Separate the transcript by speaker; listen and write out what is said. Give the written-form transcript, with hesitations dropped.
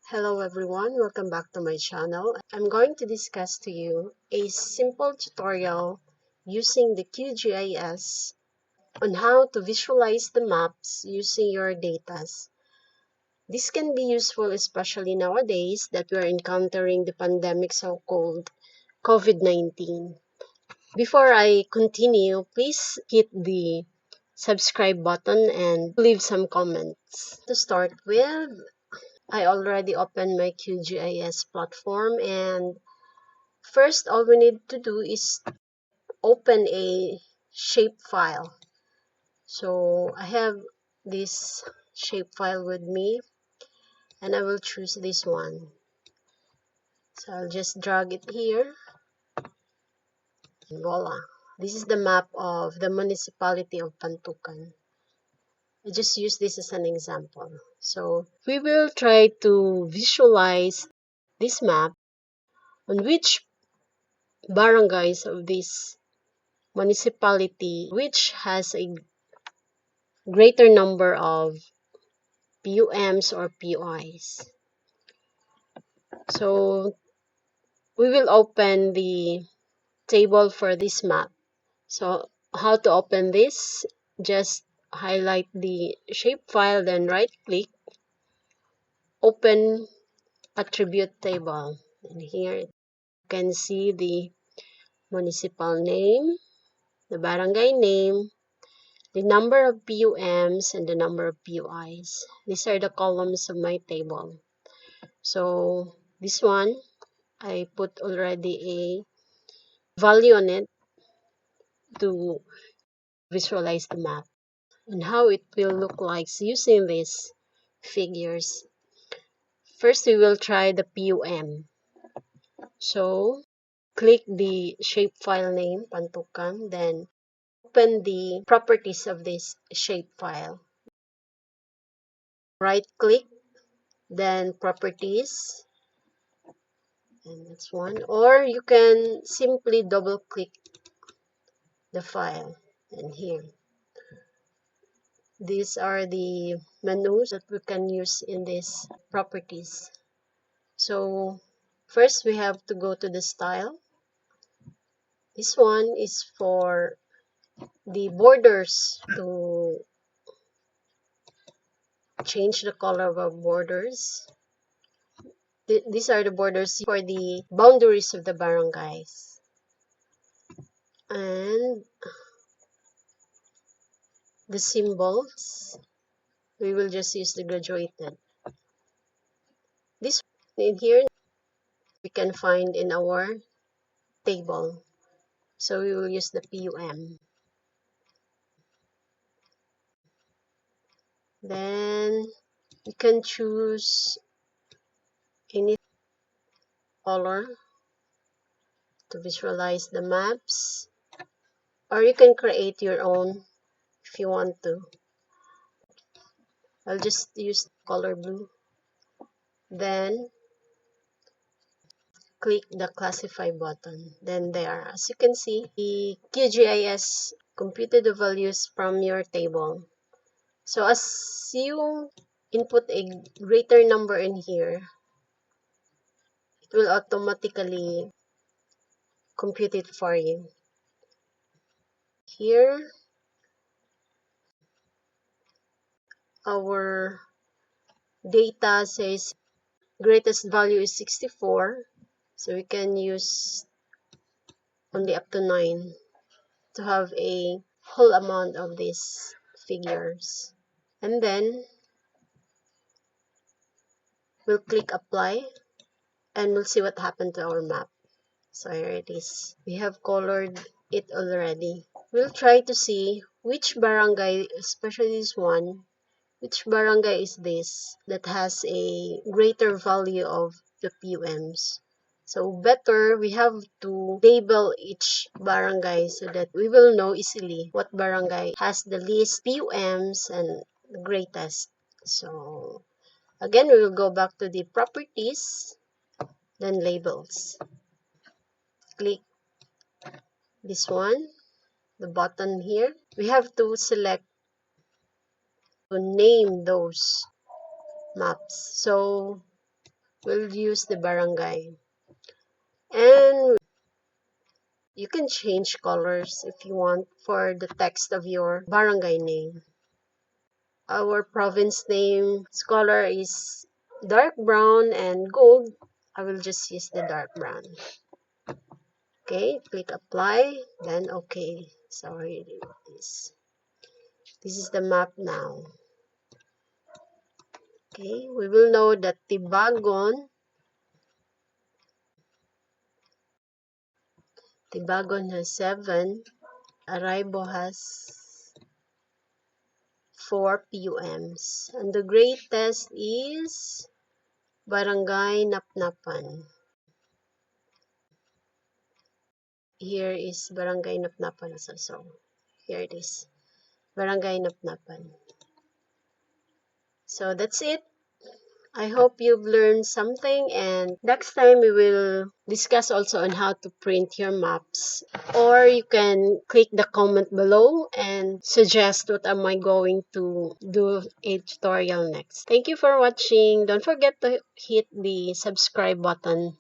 Speaker 1: Hello everyone, welcome back to my channel. I'm going to discuss to you a simple tutorial using the QGIS on how to visualize the maps using your data. This can be useful especially nowadays that we're encountering the pandemic so-called COVID-19. Before I continue, please hit the subscribe button and leave some comments. To start with, I already opened my QGIS platform, and first all we need to do is open a shapefile. So I have this shapefile with me and I will choose this one. So I'll just drag it here and voila. This is the map of the municipality of Pantukan. I just use this as an example. So we will try to visualize this map on which barangays of this municipality which has a greater number of PUMs or POIs. So we will open the table for this map. So how to open this? Just highlight the shapefile, then right click, open attribute table. And here you can see the municipal name, the barangay name, the number of PUMs, and the number of PUIs. These are the columns of my table. So this one, I put already a value on it to visualize the map and how it will look like using these figures. First, we will try the PUM. So click the shapefile name, Pantukan, then open the properties of this shapefile. Right click, then properties, and that's one. Or you can simply double click the file, and here. These are the menus that we can use in these properties. So first we have to go to the style. This one is for the borders, to change the color of our borders. These are the borders for the boundaries of the barangays. And the symbols, we will just use the graduated. This in here we can find in our table. So we will use the PUM. Then you can choose any color to visualize the maps, or you can create your own if you want to. I'll just use color blue. Then click the classify button. Then there, as you can see, the QGIS computed the values from your table. So as you input a greater number in here, it will automatically compute it for you. Here, our data says greatest value is 64, so we can use only up to 9 to have a whole amount of these figures. And then we'll click apply and we'll see what happened to our map. So here it is. We have colored it already. We'll try to see which barangay, especially this one, which barangay is this that has a greater value of the PUMs. So better we have to label each barangay so that we will know easily what barangay has the least PUMs and the greatest. So again, we will go back to the properties, then labels. Click this one, the button here. We have to select to name those maps. So We'll use the barangay. And you can change colors if you want for the text of your barangay name. Our province name color is dark brown and gold. I will just use the dark brown. Okay, click apply, then okay. So here it is. This is the map now. Okay, we will know that Tibagon has 7, Araibo has 4 PUMs. And the greatest is Barangay Napnapan. Here is Barangay Napnapan. So here it is. Barangay Napnapan. So that's it. I hope you've learned something, and next time we will discuss also on how to print your maps. Or you can click the comment below and suggest what am I going to do a tutorial next. Thank you for watching. Don't forget to hit the subscribe button.